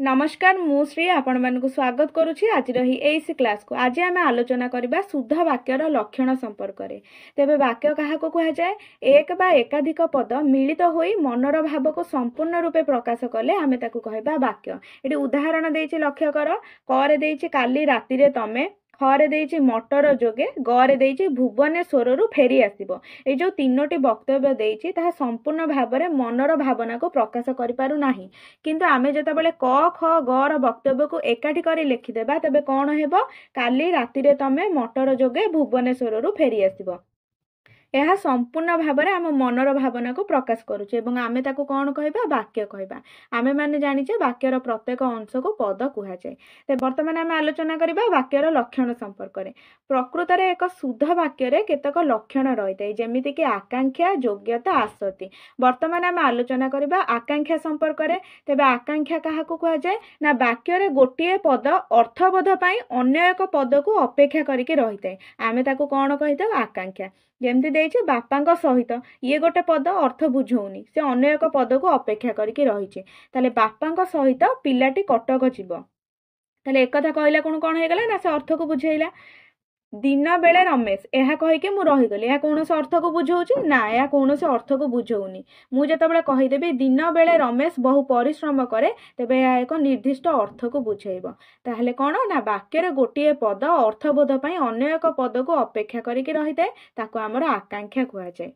नमस्कार मु श्री आपण मानकु स्वागत करुछि आज रही एसी क्लास को। आज आम आलोचना करबा शुद्ध वाक्यर लक्षण संपर्क में। तेबे वाक्य क्या कह जाए एक बा एकाधिक पद मिलित होई मनर भाव को संपूर्ण रूपे प्रकाश कले आमे ताकू कहबा वाक्य। एटी उदाहरण देछि लक्ष्य कर। क रे देछि काली राति रे तमे, खरे देछि मटर जोगे, गरे देछि भुवनेश्वर रु फेरी आसिबो। ए जो तीनोटी वक्तव्य देछि ताहा संपूर्ण भाबरे मनर भावना को प्रकाश करि पारु नाही। किंतु आमे जेतेबेले क ख ग र वक्तव्य को एकाठी करी लिखिदेबा तेबे कोन हेबो काली राति रे तमे मटर जोगे भुवनेश्वर रु फेरी आसिबो। यह संपूर्ण भाव में आम मनर भावना को प्रकाश करुचे एवं आमे ताकू कौन कहबा वाक्य कहबा। आमे माने जानिचे वाक्यर प्रत्येक अंश को पद कुहाଯାଏ। ते वर्तमान आमे आलोचना करिबा वाक्यर लक्षण संपर्क में। प्रकृत में एक शुद्ध वाक्य केतक लक्षण रही है जेमिति कि आकांक्षा, योग्यता, आसक्ति। वर्तमान आमे आलोचना करिबा आकांक्षा संपर्क में। तेबे आकांक्षा काहाकू कुहाଯାଏ ना वाक्य गोटे पद अर्थबोध पई अन्य एक पद को अपेक्षा करिके रही है। आमे ताकू कौन कहिदे आकांक्षा। जेमती देछि बापा सहित ये गोटे पद अर्थ बुझौनी से अन्य एक पद को अपेक्षा करके रही। ताले बापा सहित पिलाटी कटक जीव। ताले एक कथा कहला कौन हो गला ना से अर्थ को बुझेला। दिन बेले रमेश यह कहीकि मु रहीगली या कौन अर्थ को बुझाऊँ ना या कौन अर्थ को बुझौनी। मुझे कहीदेवी दिन बेले रमेश बहु परिश्रम करे तेबे यह एक निर्दिष्ट अर्थ को बुझेब। ताहले कौन ना वाक्य गोटे पद अर्थबोध पई अन्य एक पद को अपेक्षा करके रही है ताको आमर आकांक्षा कहुए।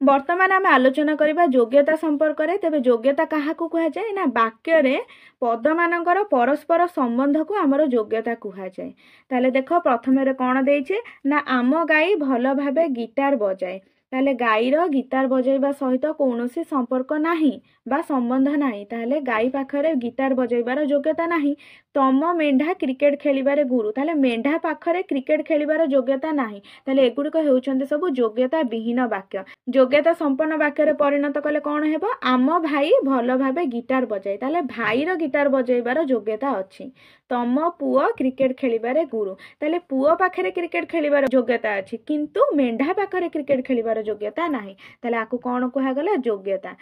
वर्तमान आम आलोचना करबा योग्यता संपर्क में। तेबे योग्यता क्या कहुए ना वाक्य रे पद मानकर परस्पर संबंध को आमर योग्यता कहुए। ताले देख प्रथम कौन देइछे ना आम गाई भल भाबे गिटार बजाए। ताले गाईर गिटार बजाइबा सहित कौनसी संपर्क नाही बा संबंध नाही। ताले गाई पाखरे गिटार बजाइबार योग्यता नाही। तम मेंढा क्रिकेट खेलिबारे गुरु। ताले मेंढा पाखरे क्रिकेट खेलिबार योग्यता नाही। ताले एगुड़िक हेउछन्ते सब योग्यता विहीन वाक्य। योग्यता संपन्न वाक्य रे परिणत कले कौन हेबो आम भाई भल भाबे गिटार बजाए। ताले भाईर गिटार बजाइबार योग्यता अछि। तम पुओ क्रिकेट खेलिबारे गुरु। ताले पुओ पाखरे क्रिकेट खेलिबार योग्यता अछि किंतु मेंढा पाखरे क्रिकेट खेलिबार योग्यता नाही। ताले आकु कौन कुहागला योग्यता।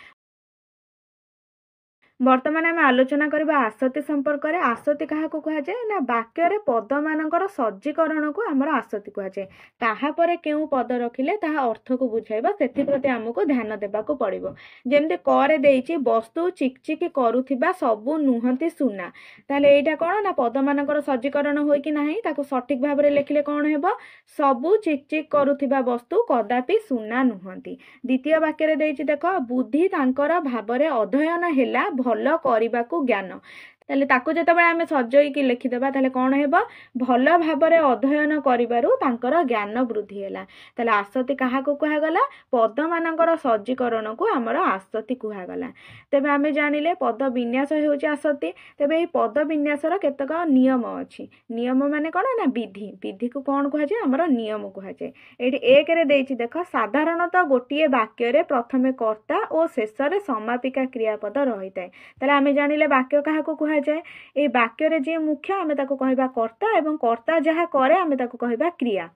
वर्तमान आम आलोचना करबा आसक्ति संपर्क में। आसक्ति क्या कहुए ना वाक्य पद मानकर सज्जीकरण को आमर आसक्ति कहुए। ताहापर केउ पद रखिले ताहा अर्थ को बुझाइबा सेथिप्रति आमको ध्यान देबाको पड़िबो। जेमते करे देइछि वस्तु चिकचिक करुथिबा सबु नुहंती सुना। ताले एटा कोन ना पद मानकर सज्जीकरण होय कि नाही ताको सठिक भाव में लिखिले कौन हेबो सबु चिकचिक करुथिबा वस्तु कदापि सुना नुहंती। द्वितीय वाक्य रे देइछि देख बुद्धि तांकर भावरे अध्ययन हेला भल करबाकू ज्ञान। ताले ताको जेतेबेले आमे सजईकी लिखिदेबा ताले कौन हेबो भल भाबरे अध्ययन करिबारु तांकर ज्ञान वृद्धि हैला। ताले आसक्ति काहाको कुहागला पद मानकर सज्जीकरण को आमर आसक्ति कुहागला। तेबे आमे जानिले पद विन्यास हेउची आसक्ति। तेबे ए पद विन्यासर केतक नियम अछि। नियम माने कोन ना विधि। विधि को कौन कुहाजे आमर नियम कुहाजे। एठी एक रे देइछि देख साधारणतः गोटिए वाक्य रे प्रथमे कर्ता और शेष रे समापिका क्रियापद रहिताय। ताले आमे जानिले वाक्य काहाको कुहा जाए ए वाक्य रे जे मुख्य आमे ताको कहबा कर्ता एवं कर्ता जहा करे आमे ताको कहबा क्रिया।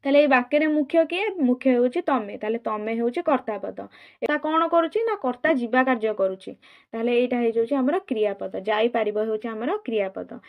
ताले ए वाक्य रे मुख्य किए मुख्य होउची तमे। ताले तमे होउची कर्ता पद। एटा कोन करूची ना कर्ता जीवा कार्य करूची। ताले एटा हे जोची हमर क्रियापद। जाई पारिबो होउची हमर क्रियापद।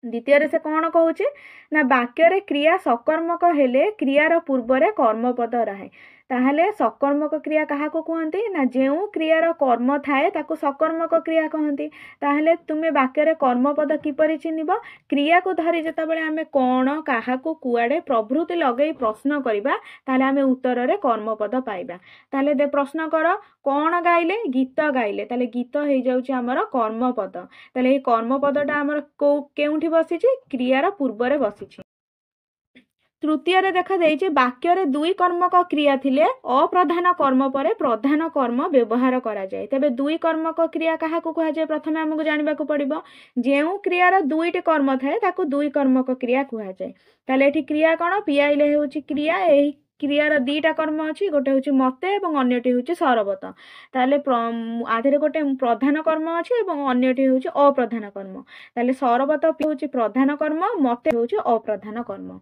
द्वितीय रे से कौन कहूचे ना वाक्य रे क्रिया सकर्मक हेले क्रियार पूर्व रे कर्मपद रहे। ताहले सकर्मक क्रिया कहा को कहते ना जो क्रियार कर्म थाए ताको सकर्मक क्रिया कहती। ताहले तुमे वाक्य रे कर्मपद किपरि चिन्हिब क्रिया को धरी जेतेबेले आमे कोन काहाको कुआडे प्रभृति लगेई प्रश्न करिबा ताहले आमे उत्तर रे कर्मपद पाइबा। ताहले दे प्रश्न कर कोन गाइले गीत गाइले। ताहले गीत हे जाउची हमर कर्मपद। ताहले ए कर्मपदटा हमर केउठी बसिची क्रियार पूर्व रे बसिची। तृतीय रे देखा देइछि वाक्य रे दुई कर्मक क्रिया थिले अप्रधान कर्म परे प्रधान कर्म व्यवहार करा जाए। तबे दुई कर्मक क्रिया काहा को कहा जाए प्रथमे हमकु जानिबा को पड़िबो। जेउ क्रियार दुईटी कर्म थाए ताकू दुई कर्मक क्रिया कहा जाए। ताले एठी क्रिया कोन पियाइले हेउछि क्रिया। एही क्रियार दीटा कर्म अछि गोटे होछि मते एवं अन्यटी होछि सरबत। ताले आधेरे गोटे प्रधान कर्म अछि एवं अन्यटी होछि अप्रधान कर्म। ताले सरबत होछि प्रधान कर्म मते होछि अप्रधान कर्म।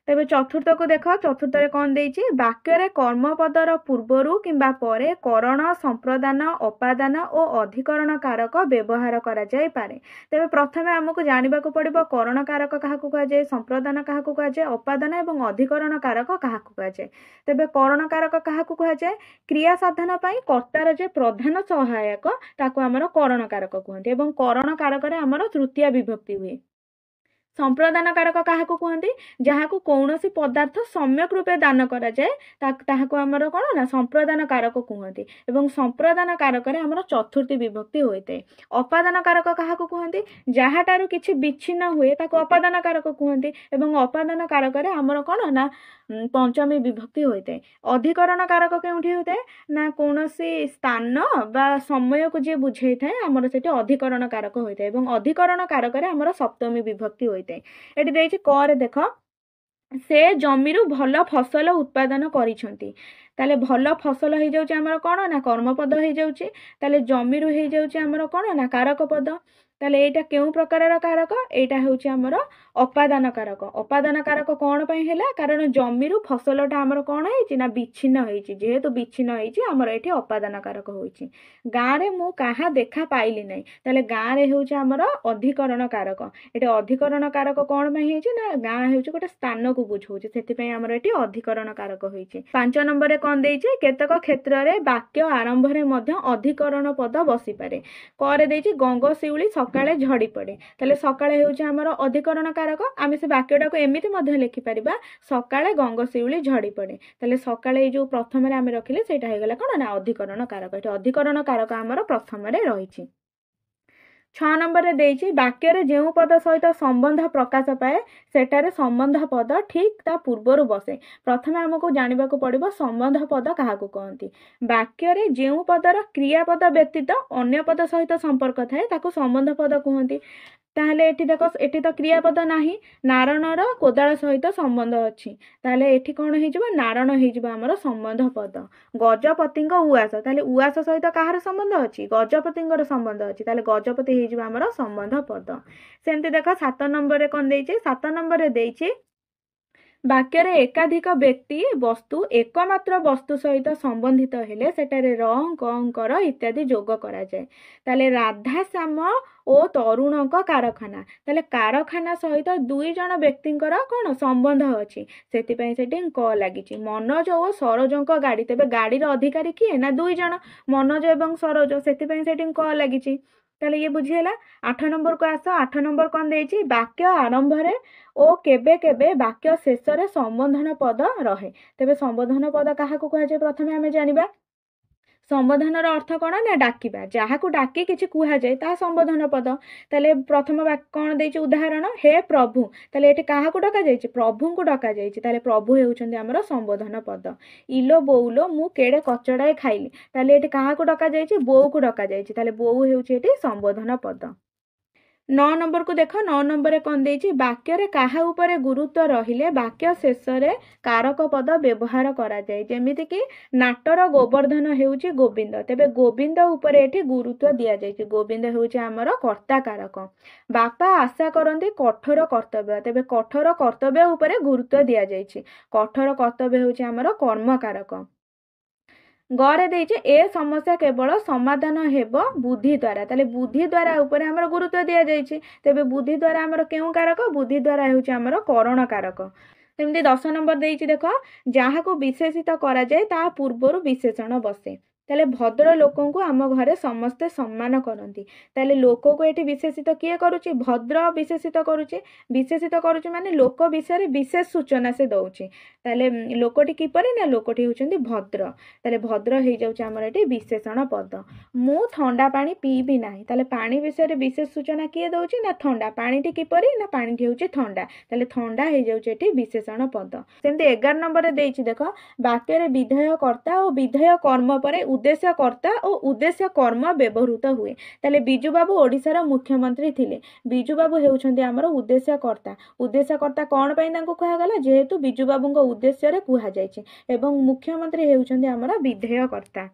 ତେବେ ଚତୁର୍ଥ को देख चतुर्थ कौन देइछि वाक्य कर्मपदर पूर्वर किंबा परे करण संप्रदान अपादान और अधिकरण कारक व्यवहार करा जाय पारे। तेबे प्रथमे हमकु जानिबा को पड़िबो करण कारक काहाकु कहा जाय, संप्रदान काहाकु कहा जाय, अपादान एवं अधिकरण कारक काहाकु कहा जाय। तेबे करण कारक काहाकु कहा जाय क्रिया साधन पई कर्तार जे प्रधान सहायक ताकु हमर करण कारक कहंती एवं करण कारक रे हमर तृतीय विभक्ति हुए। संप्रदान कारक काहाकु कहंती जहाकु कौनसी पदार्थ सम्यक रूपे दान करा जाए ताहाकु हमर कोन ना संप्रदान कारक कहंती एवं संप्रदान कारक रे हमर चतुर्थी विभक्ति होइते। अपादान कारक काहाकु कहंती जहाटारु किछि विच्छिन्न हुए ताकु अपादान कारक कहंती एवं अपादान कारक रे हमर कोन ना पंचमी विभक्ति होइते। अधिकरण कारक केउठी होइते ना कौनसी स्थान बा समय को जे बुझाई थाए हमर सेठी अधिकरण कारक होइते एवं अधिकरण कारक रे हमर सप्तमी विभक्ति होइते। एठी देइछि क रे देख से जमीरु भल फसल उत्पादन करिसंती ताले भल फसल हो जाउछि हमर कोन ना कर्मपद हो जाउछि ताले जमीरु हो जाउछि हमर कोन ना कारक पद ताले एटा केउ प्रकारर कारक एटा होउछि हमर अपादान कारक। अपादान कारक कोन पई हैला कारण जमीरु फसलटा हमर कोन हेछि ना विच्छिन्न हेछि जेहेतु विच्छिन्न हेछि हमर एठी अपादान कारक होइछि। गाँ रे मु काहा देखा पाइली नै ताले गाँ रे होउछि हमर अधिकरण कारक। एठी अधिकरण कारक कोन पई हेछि ना गाँ हेउछि गोटे स्थान को बुझौछि सेति पई हमर एठी अधिकरण कारक होइछि। 5 नंबर रे कोन देइछि केतक क्षेत्र रे वाक्य आरंभ रे मध्य अधिकरण पद बसी पारे। करे देइछि गंग शिउली सकाळे झड़ी पड़े ताले सकाळे हेउछि हमर अधिकरण कारक। आमे से वाक्यटा को एमिति मध्य लिखि परिबा सकाळे गंग शिउली झड़ी पड़े ताले सकाळे जो प्रथम रे आमे रखिले सेटा हे गेला कोन ना अधिकरण कारक। एटा अधिकरण कारक हमर प्रथम रे रहिछि। 6 नंबर रे देइछि वाक्य रे जेउ पद सहित संबंध प्रकाश पाए सेटारे संबंध पद ठीक ता पूर्वरु बसे। प्रथमे हमकु जानिबा को पड़िबो संबंध पद काहाकु कहंती। वाक्य रे जेउ पदर क्रियापद व्यतीत अन्य पद सहित संपर्क थाए ताकु संबंध पद कहंती। ताहले एठी देखो एठी तो क्रियापद नाही नारणर कोदाळ सहित संबंध अछि ताहले एठी कोन हे जिवो नारण हे जिवो हमर संबंध पद। गजपतिंग उआस ताहले उआस सहित काहार संबंध अछि गजपतिंगर संबंध अछि ताहले गजपति हे जिवो हमर संबंध पद। सेमति देखो 7 नंबर रे कोन देइछि 7 नंबर रे देइछि वाक्य रे एकाधिक व्यक्ति वस्तु एकमात्र वस्तु सहित संबंधित हेले सेटारे अंकर इत्यादि जोग करा जाए। ताले राधा श्याम ओ तरुण का कारखाना ताले कारखाना सहित दुई जन व्यक्तिंकर कोन संबंध अछि सेति पई सेटिंग क लागिछि। मनोज ओ सरोजंक गाड़ी तेबे गाड़ी रो अधिकारी किए ना दुई जन मनोज एवं सरोज सेति पई सेटिंग क लागिछि। ताले ये बुझिएला। 8 नंबर को आस 8 नंबर कोन देइछि वाक्य आरंभ रे ओ केबे केबे वाक्य शेष रे संबोधन पद रहे। तेबे संबोधन पद काहाकु कहा जाय प्रथमे हमें जानिबा। संबोधन अर्थ कौन ना डाकिबा जहाकु डाकी किछि कुहा जाय ता संबोधन पद। ताले प्रथम कौन देइछि उदाहरण हे प्रभु ताले एठी काहाकु डका जायछि प्रभु को डका जायछि ताले प्रभु हेउछन्ती हमर संबोधन पद। इलो बोउलो मु केडे कचड़ाए खाइली ताले एठी काहाकु डका जायछि बोउ को डका जायछि ताले बोउ हेउछि एठी संबोधन पद। 9 नंबर को देख 9 नंबर रे कोन देइछि वाक्य रे काहा ऊपर गुरुत्व रहिले वाक्य शेष रे कारक पद व्यवहार करा जाय। जेमिति कि नाटर गोवर्धन हेउछि गोविंद तेबे गोविंद ऊपर एठी गुरुत्व दिया जायछि गोविंद हेउछि हमर कर्ता कारक। बापा आशा करंती कठोर कर्तव्य तेबे कठोर कर्तव्य ऊपर गुरुत्व दिया जायछि कठोर कर्तव्य हेउछि हमर कर्म कारक। गरे देइछे ए समस्या केवल समाधान हेबो बुद्धि द्वारा ताले बुद्धि द्वारा ऊपर हमर गुरुत्व दिया जायछि तेबे बुद्धि द्वारा हमर केउ कारक बुद्धि द्वारा हेउछि हमर करण कारक। तेमति 10 नंबर देइछि देखो जहाकु विशेषित करा जाय ता पूर्वरु विशेषण बसे। ताले भद्र लोकों को आम घरे समस्ते सम्मान करती ताले लोक को एठी विशेषित किए करुछि भद्र विशेषित करुछि माने लोक विषय विशेष सूचना से दउछि ताले लोकटी किपरि ना लोकटी होउछन्ती भद्र ताले भद्र हे जाउछि हमर एठी विशेषण पद। मु ठंडा पानी पीबी नाही ताले पानी विषय विशेष सूचना किए दउछि ना ठंडा पानीटी किपरि ना पानीटी होउछि ठंडा ताले ठंडा हे जाउछि एठी विशेषण पद। सेमति 11 नंबर रे देइछि देखो वाक्य रे विधेय कर्ता और विधेय कर्म परे उद्देश्य कर्ता और उद्देश्य कर्म व्यवहृत हुए ताले बिजू बाबू ओडिशार मुख्यमंत्री थिले बिजू बाबू हेउछन्ती हमर उद्देश्य कर्ता कोन पई तांको कहा गला जेहेतु बिजू बाबूंको उद्देश्य रे कुहा जायछि एवं मुख्यमंत्री हेउछन्ती हमर विधेय कर्ता।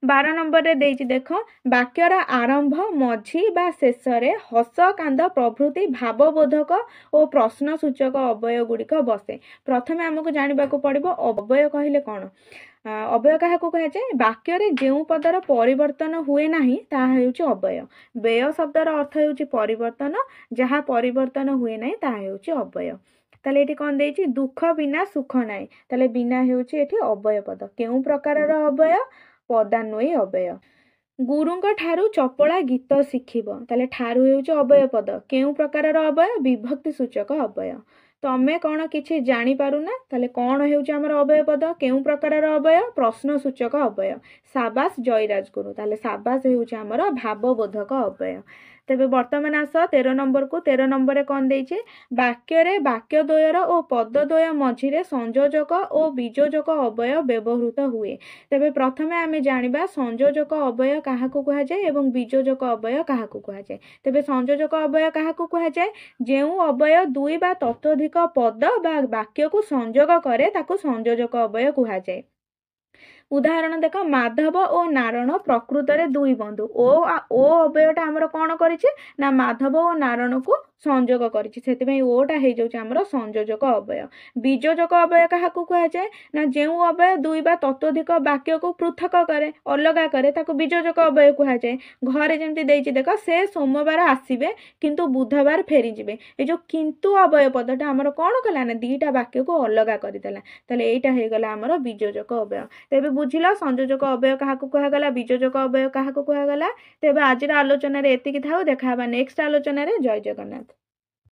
12 ନମ୍ବରରେ ଦେଇଛି ଦେଖ, ବାକ୍ୟର ଆରମ୍ଭ ମଝି ବା ଶେଷରେ ହସ କାନ୍ଦ ପ୍ରଭୃତି ଭାବବୋଧକ ଓ ପ୍ରଶ୍ନସୂଚକ ଅବୟବ ଗୁଡ଼ିକ ବସେ। ପ୍ରଥମେ ଆମକୁ ଜାଣିବାକୁ ପଡ଼ିବ ଅବୟବ କହିଲେ କ'ଣ। ଅବୟବ କାହାକୁ କୁହାଯାଏ? ବାକ୍ୟରେ ଯେଉଁ ପଦର ପରିବର୍ତ୍ତନ ହୁଏ ନାହିଁ ତାହା ହେଉଛି ଅବୟବ। ବ୍ୟୟ ଶବ୍ଦର ଅର୍ଥ ହେଉଛି ପରିବର୍ତ୍ତନ, ଯାହା ପରିବର୍ତ୍ତନ ହୁଏ ନାହିଁ ତାହା ହେଉଛି ଅବୟବ। ତାହେଲେ ଏଠି କ'ଣ ଦେଇଛି? ଦୁଃଖ ବିନା ସୁଖ ନାହିଁ। ତାହେଲେ ବିନା ହେଉଛି ଏଠି ଅବୟବ ପଦ। କେଉଁ ପ୍ରକାରର ଅବୟବ? ପଦାନ୍ୱୟୀ ଅବୟବ। ଗୁରୁଙ୍କ ଠାରୁ ଚପଳା ଗୀତ ଶିଖିବ। ତାହେଲେ ଠାରୁ ହେଉଛି ଅବୟବ ପଦ। କେଉଁ ପ୍ରକାରର ଅବୟବ? ବିଭକ୍ତି ସୂଚକ ଅବୟବ। ତମେ କ'ଣ କିଛି ଜାଣିପାରୁନା? ତାହେଲେ କ'ଣ ହେଉଛି ଆମର ଅବୟବ ପଦ? କେଉଁ ପ୍ରକାରର ଅବୟବ? ପ୍ରଶ୍ନ ସୂଚକ ଅବୟବ। ସାବାସ ଜୟରାଜ ଗୁରୁ। ତାହେଲେ ସାବାସ ହେଉଛି ଆମର ଭାବବୋଧକ ଅବୟବ। ତେବେ ବର୍ତ୍ତମାନ ଆସ 13 ନମ୍ବରକୁ। 13 ନମ୍ବରରେ କ'ଣ ଦେଇଛି? ବାକ୍ୟରେ ବାକ୍ୟ ଦ୍ୱୟର ଓ ପଦ ଦ୍ୱୟ ମଝିରେ ସଂଯୋଜକ ଓ ବିଯୋଜକ ଅବୟବ ବ୍ୟବହୃତ ହୁଏ। ତେବେ ପ୍ରଥମେ ଆମେ ଜାଣିବା ସଂଯୋଜକ ଅବୟବ କାହାକୁ କୁହାଯାଏ ଏବଂ ବିଯୋଜକ ଅବୟବ କାହାକୁ କୁହାଯାଏ। ତେବେ ସଂଯୋଜକ ଅବୟବ କାହାକୁ କୁହାଯାଏ? ଯେଉଁ ଅବୟବ ଦୁଇ ବା ତତୋଧିକ ପଦ ବା ବାକ୍ୟକୁ ସଂଯୋଗ କରେ ତାକୁ ସଂଯୋଜକ ଅବୟବ କୁହାଯାଏ। ଉଦାହରଣ ଦେଖ, ମାଧବ ଓ ନାରଣ ପ୍ରକୃତରେ ଦୁଇ ବନ୍ଧୁ। ଓ ଅବୟବଟା ଆମର କ'ଣ କରିଛି? ନା ମାଧବ ଓ ନାରଣକୁ ସଂଯୋଗ କରିଛି, ସେଥିପାଇଁ ଓଟା ହେଇଯାଉଛି ଆମର ସଂଯୋଜକ ଅବୟବ। ବିଯୋଜକ ଅବୟବ କାହାକୁ କୁହାଯାଏ? ନା ଯେଉଁ ଅବୟବ ଦୁଇ ବା ତତୋଧିକ ବାକ୍ୟକୁ ପୃଥକ କରେ, ଅଲଗା କରେ, ତାକୁ ବିଯୋଜକ ଅବୟବ କୁହାଯାଏ। ଘରେ ଯେମିତି ଦେଇଛି ଦେଖ, ସେ ସୋମବାର ଆସିବେ କିନ୍ତୁ ବୁଧବାର ଫେରିଯିବେ। ଏ ଯେଉଁ କିନ୍ତୁ ଅବୟବ ପଦଟା ଆମର କ'ଣ କଲା? ନା ଦୁଇଟା ବାକ୍ୟକୁ ଅଲଗା କରିଦେଲା। ତାହେଲେ ଏଇଟା ହେଇଗଲା ଆମର ବିଯୋଜକ ଅବୟବ। ତେବେ ବୁଝିଲ ସଂଯୋଜକ ଅବୟବ କାହାକୁ କୁହାଗଲା, ବିଯୋଜକ ଅବୟବ କାହାକୁ କୁହାଗଲା। ତେବେ ଆଜିର ଆଲୋଚନାରେ ଏତିକି ଥାଉ। ଦେଖା ହେବା ନେକ୍ସଟ ଆଲୋଚନାରେ। ଜୟ ଜଗନ୍ନାଥ।